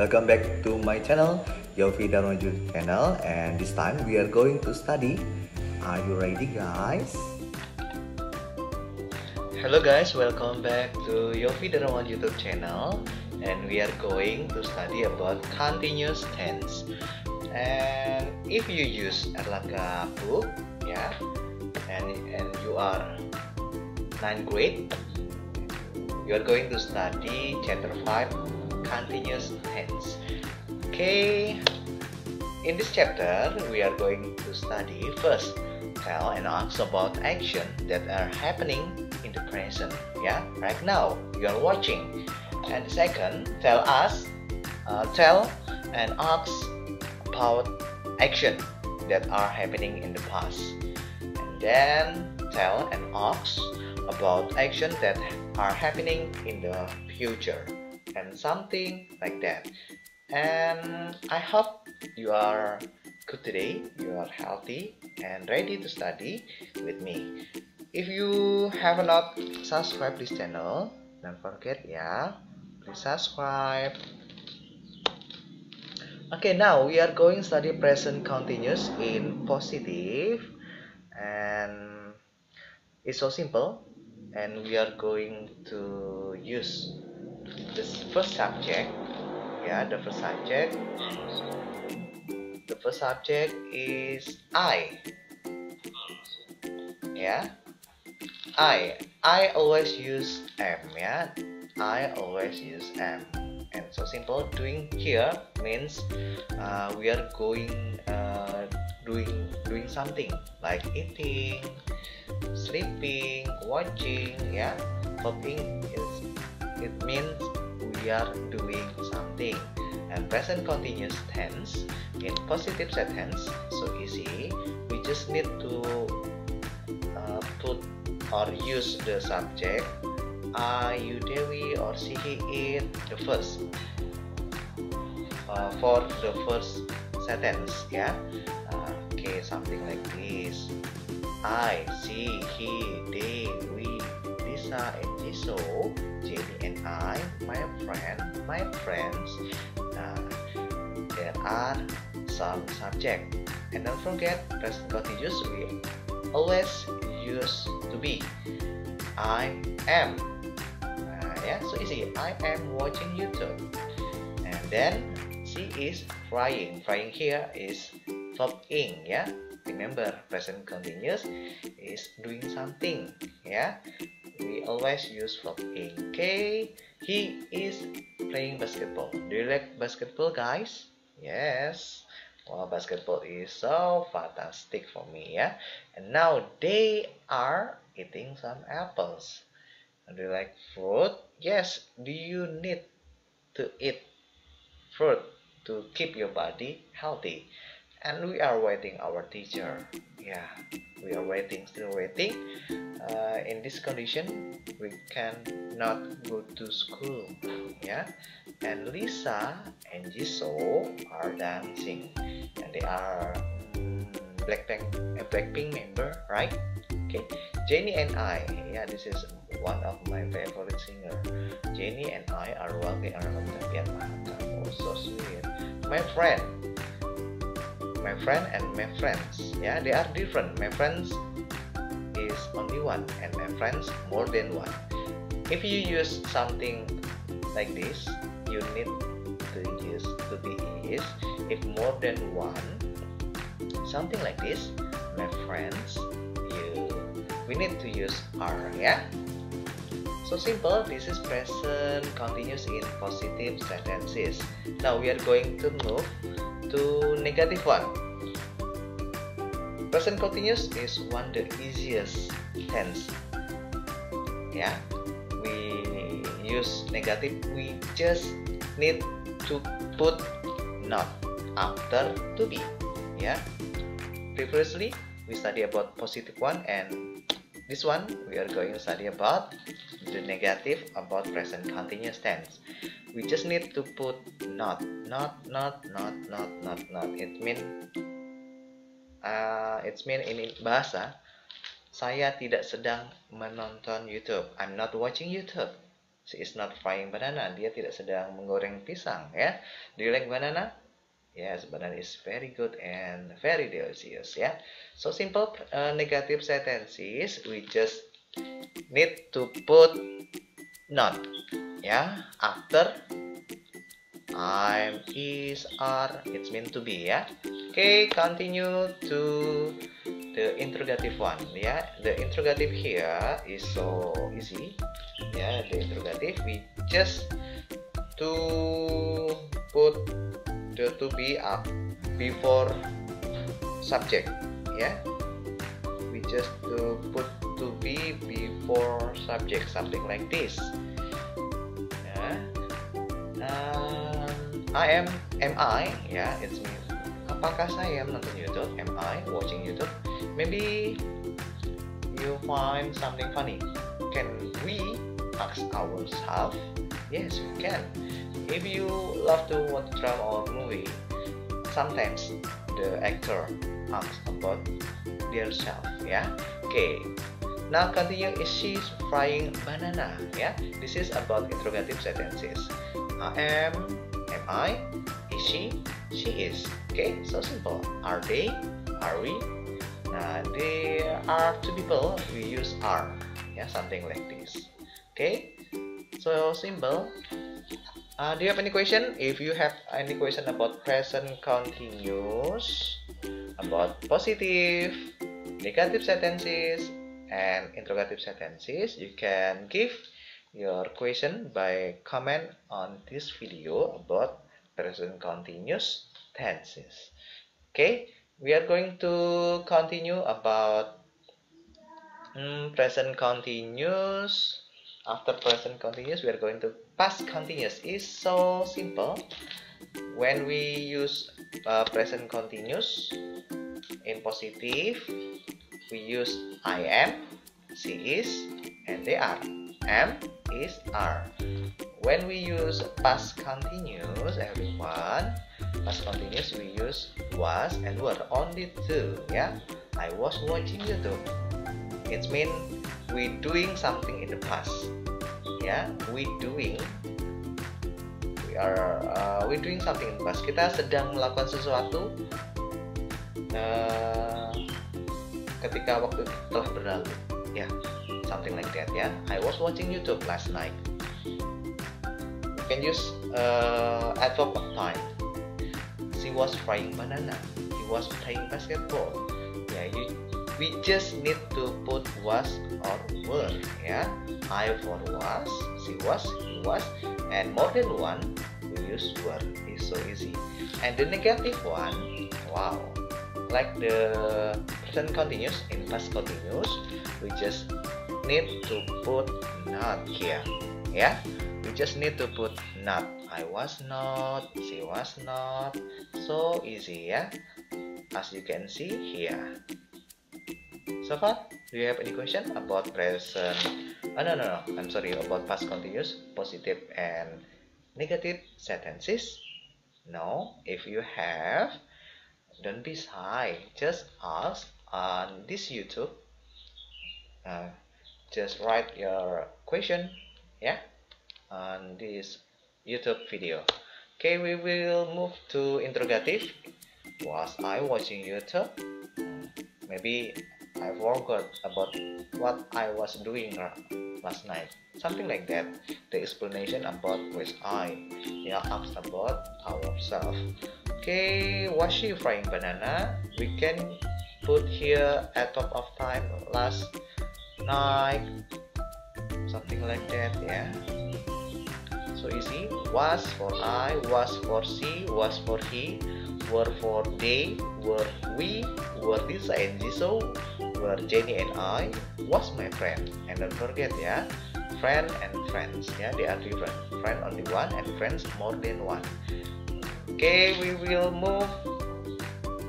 Welcome back to my channel, Yofi Darmaju channel, and this time we are going to study. Are you ready, guys? Hello guys, welcome back to Yofi Darmaju YouTube channel, and we are going to study about continuous tense. And if you use Erlangga book, yeah, and you are 9th grade, you are going to study chapter 5, continuous tense. Okay, in this chapter we are going to study first, tell and ask about action that are happening in the present, yeah, right now you are watching. And second, tell and ask about action that are happening in the past, and then tell and ask about action that are happening in the future, and something like that. And I hope you are good today, you are healthy and ready to study with me. If you have not subscribed this channel, don't forget, yeah, please subscribe. Okay, now we are going to study present continuous in positive, and it's so simple, and we are going to use this first subject. Yeah, the first subject is I. Yeah, I always use am. Yeah, I always use am. And so simple, doing here means we are going doing something like eating, sleeping, watching. Yeah, hoping it means we are doing something. And present continuous tense in positive sentence, so easy. We just need to put or use the subject I, you, Dewi, or she, he, it, the first for the first sentence. Yeah, okay, something like this: I, she, he, they, we, Lisa and Jisoo, Jenny and I, my friends. There are some subject, and don't forget present continuous we always use to be. I am. Yeah, so easy. I am watching YouTube. And then she is frying. Frying here is verb ing. Yeah, remember present continuous is doing something. Yeah, we always use verb ing. Okay, he is playing basketball. Do you like basketball, guys? Yes. Well, basketball is so fantastic for me, yeah. And now they are eating some apples. Do you like fruit? Yes. Do you need to eat fruit to keep your body healthy? And we are waiting our teacher. Yeah, we are waiting, still waiting. In this condition, we cannot go to school. Yeah, and Lisa and Jisoo are dancing, and they are Blackpink member, right? Okay, Jenny and I. Yeah, this is one of my favorite singer. Jenny and I are walking around the piano. Oh, so sweet. My friend and my friends, yeah, they are different. My friends is only one, and my friends more than one. If you use something like this, you need to use to be is. If more than one, something like this, my friends, we need to use are. Yeah, so simple. This is present continuous in positive sentences. Now we are going to move to negative one. Present continuous is one the easiest tense. Yeah, we use negative. We just need to put not after to be. Yeah, previously we study about positive one, and this one we are going to study about the negative about present continuous tense. We just need to put not. It mean in bahasa, saya tidak sedang menonton YouTube. I'm not watching YouTube. She is not frying banana. Dia tidak sedang menggoreng pisang, ya. Do you like banana? Yes, banana is very good and very delicious, ya. So simple negative sentences, we just need to put not, ya, after I'm, is, are, it's meant to be, ya. Okay, continue to the interrogative one, ya. The interrogative here is so easy, ya. The interrogative, we just to put the to be up before subject, ya. We just to put to be before subject, something like this. I am I, ya, it means apakah saya menonton YouTube? Am I watching YouTube? Maybe you find something funny. Can we ask ourselves? Yes, we can. If you love to watch drama or movie, sometimes the actor asks about their self, ya. Okay. Now continue. Is she frying banana? Yeah, this is about interrogative sentences. I am I, is she is. Okay, so simple. Are they? Are we? There are two people, we use are. Yeah, something like this. Okay, so simple. Do you have any question? If you have any question about present continuous, about positive, negative sentences, and interrogative sentences, you can give your question by comment on this video about present continuous tenses. Okay, we are going to continue about present continuous. After present continuous, we are going to past continuous. It's so simple. When we use present continuous in positive, we use I am, she is, and they are. Am, is, are. When we use past continuous, everyone, past continuous we use was and were, only two, yeah. I was watching YouTube. It means we doing something in the past, yeah. We doing something in the past. Kita sedang melakukan sesuatu ketika waktu telah berlalu, ya. Something like that, yeah. I was watching YouTube last night. You can use adverb of time. She was frying banana. He was playing basketball. Yeah, we just need to put was or were, yeah. I for was, she was, he was, and more than one we use were. It's so easy. And the negative one, wow, like the present continuous in past continuous, we just need to put not here, yeah. We just need to put not. I was not, she was not. So easy, yeah, as you can see here. So far, do you have any question about present? No, I'm sorry, about past continuous, positive and negative sentences? No. If you have, don't be shy, just ask on this YouTube. Just write your question, yeah, on this YouTube video. Okay, we will move to interrogative. Was I watching YouTube? Maybe I forgot about what I was doing last night. Something like that. The explanation about was I. Yeah, ask about ourselves. Okay, was she frying banana? We can put here at top of time last night, something like that, yeah. So easy. Was for I, was for she, was for he, were for they, were we, were Lisa and Jisoo, were Jenny and I, was my friend. And don't forget, yeah, friend and friends, yeah, they are different. Friend only one and friends more than one. Okay, we will move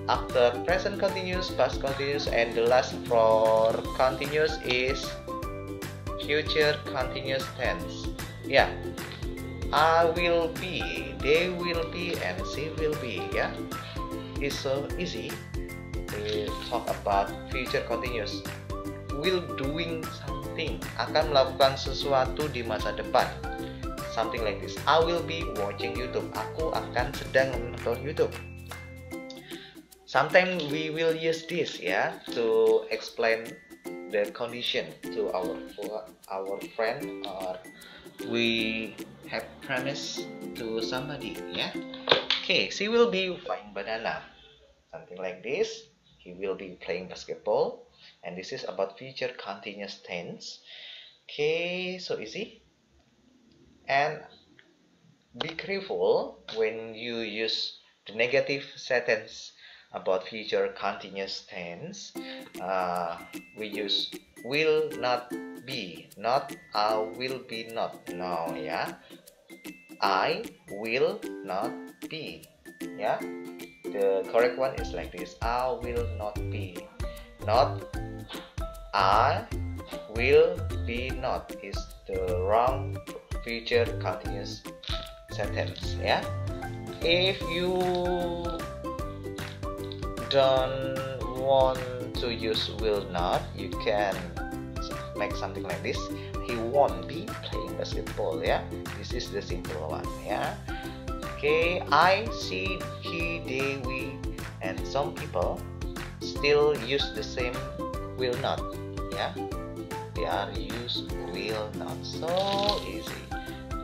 after present continuous, past continuous, and the last for continuous is future continuous tense. Yeah, I will be, they will be, and she will be. Yeah, it's so easy. We talk about future continuous. Will doing something. something, akan melakukan sesuatu di masa depan. Something like this. I will be watching YouTube. Aku akan sedang menonton YouTube. Sometimes we will use this to explain the condition to our friend, or we have promised to somebody. Okay, she will be buying banana. Something like this. He will be playing basketball. And this is about future continuous tense. Okay, so easy. And be careful when you use the negative sentence about future continuous tense. We use will not be, not I will be not. No, I will not be. The correct one is like this. I will not be. Not I will be not is the wrong future continuous sentence. If you don't want to use will not, you can make something like this. He won't be playing basketball. This is the simple one. Okay, I, she, he, they, we, and some people still use the same will not. They are use will not. So easy.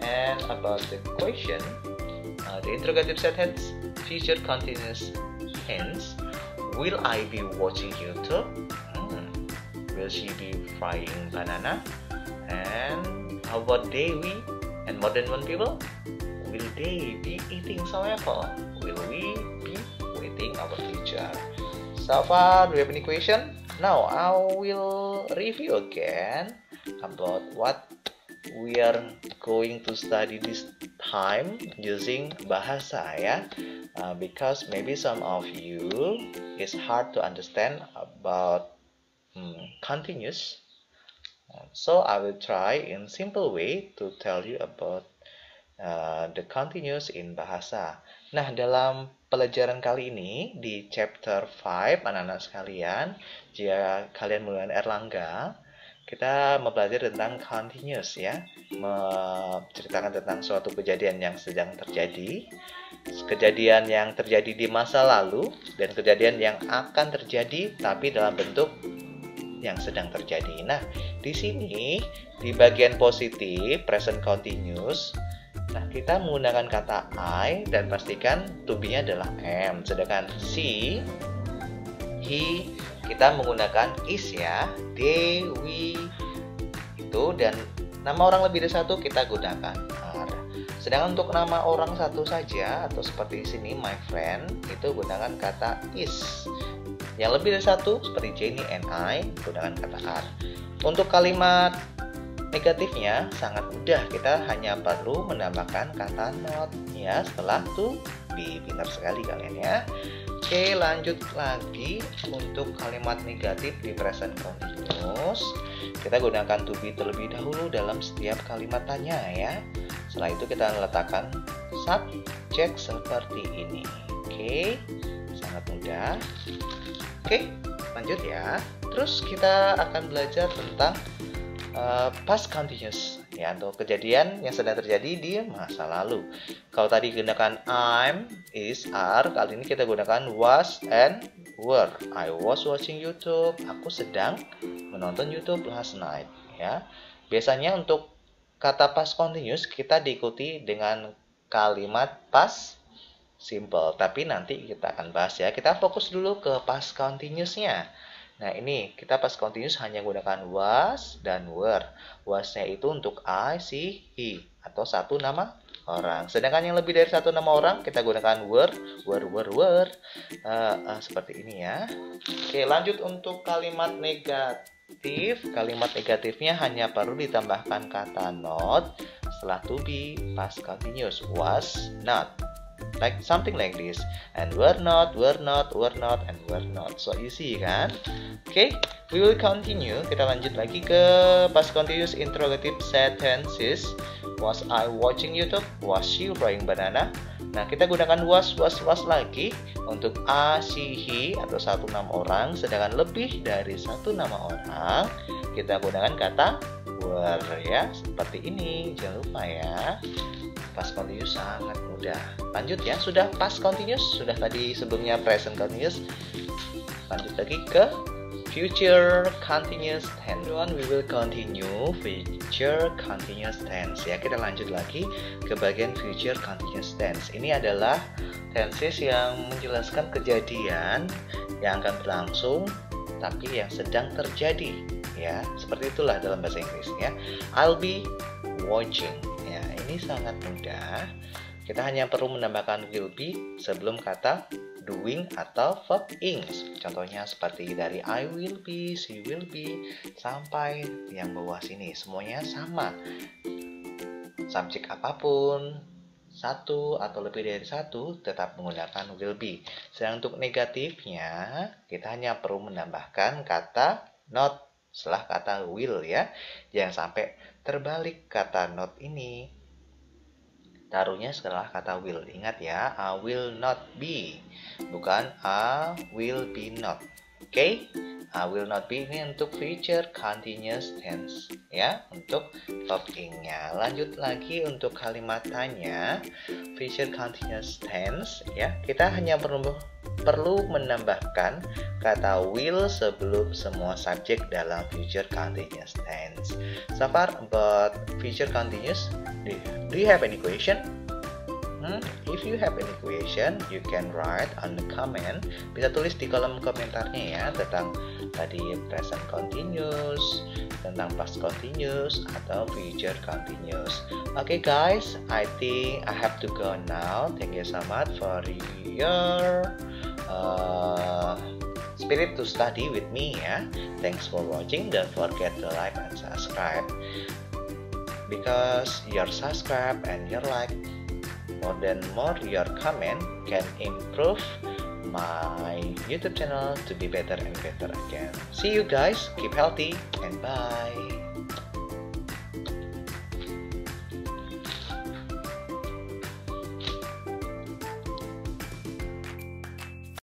And about the question, the interrogative sentence, future continuous tense. Will I be watching YouTube? Will she be frying banana? And how about they, we, and more than one people? Will they be eating some apple? Will we be waiting our teacher? So far, do you have any question? Now I will review again about what we are going to study this time using bahasa because maybe some of you it's hard to understand about continuous. So I will try in simple way to tell you about the continuous in bahasa. Nah, dalam pelajaran kali ini di chapter 5 anak-anak sekalian, jika kalian menggunakan Erlangga, kita mempelajari tentang continuous menceritakan tentang suatu kejadian yang sedang terjadi, kejadian yang terjadi di masa lalu, dan kejadian yang akan terjadi tapi dalam bentuk yang sedang terjadi. Nah, di sini di bagian positif present continuous, nah kita menggunakan kata I dan pastikan to be-nya adalah am. Sedangkan she, he, kita menggunakan is they, we itu, dan nama orang lebih dari satu kita gunakan are. Sedangkan untuk nama orang satu saja atau seperti di sini my friend itu gunakan kata is. Yang lebih dari satu seperti Jenny and I gunakan kata are. Untuk kalimat negatifnya sangat mudah, kita hanya perlu menambahkan kata not setelah to be. Pintar sekali kalian Oke, lanjut lagi untuk kalimat negatif di present continuous. Kita gunakan to be terlebih dahulu dalam setiap kalimat tanya Setelah itu kita letakkan subjek seperti ini. Oke, sangat mudah. Oke, lanjut Terus kita akan belajar tentang past continuous atau kejadian yang sedang terjadi di masa lalu. Kalau tadi gunakan I'm, is, are, kali ini kita gunakan was and were. I was watching YouTube. Aku sedang menonton YouTube last night. Biasanya untuk kata past continuous kita diikuti dengan kalimat past simple. Tapi nanti kita akan bahas Kita fokus dulu ke past continuous-nya. Nah, ini kita past continuous hanya gunakan was dan were. Was-nya itu untuk I, she, he atau satu nama orang. Sedangkan yang lebih dari satu nama orang kita gunakan were. Seperti ini Oke, lanjut untuk kalimat negatif. Kalimat negatifnya hanya perlu ditambahkan kata not setelah to be past continuous. Was not. Like something like this, and were not, and were not. So easy kan? Okay, we will continue. Kita lanjut lagi ke past continuous interrogative sentences. Was I watching YouTube? Was she frying banana? Nah, kita gunakan was lagi untuk a, she, he atau satu nama orang. Sedangkan lebih dari satu nama orang kita gunakan kata were ya, seperti ini. Jangan lupa ya. Past continuous sangat mudah. Lanjut ya, sudah past continuous, sudah tadi sebelumnya present continuous. Lanjut lagi ke future continuous tense. We will continue future continuous tense ya. Kita lanjut lagi ke bagian future continuous tense. Ini adalah tenses yang menjelaskan kejadian yang akan berlangsung tapi yang sedang terjadi ya. Seperti itulah dalam bahasa Inggris ya. I'll be watching. Ya, ini sangat mudah. Kita hanya perlu menambahkan will be sebelum kata doing atau verb ing. Contohnya seperti dari I will be, she will be, sampai yang bawah sini. Semuanya sama. Subjek apapun, satu atau lebih dari satu, tetap menggunakan will be. Sedang untuk negatifnya, kita hanya perlu menambahkan kata not setelah kata will ya. Jangan sampai terbalik kata not ini. Taruhnya setelah kata will. Ingat ya, I will not be. Bukan I will be not. Oke? I will not be ini untuk future continuous tense. Ya, untuk verb ing-nya. Lanjut lagi untuk kalimat tanya. Future continuous tense. Ya, kita hanya perlu menambahkan kata will sebelum semua subjek dalam future continuous tense. So far about future continuous, do you have any question? If you have any question, you can write on the comment. Bisa tulis di kolom komentarnya ya tentang tadi present continuous, tentang past continuous atau future continuous. Okay guys, I think I have to go now. Thank you so much for your spirit to study with me ya. Thanks for watching. Don't forget to like and subscribe, because your subscribe and your like more your comment can improve my YouTube channel to be better and better again. See you guys, keep healthy and bye.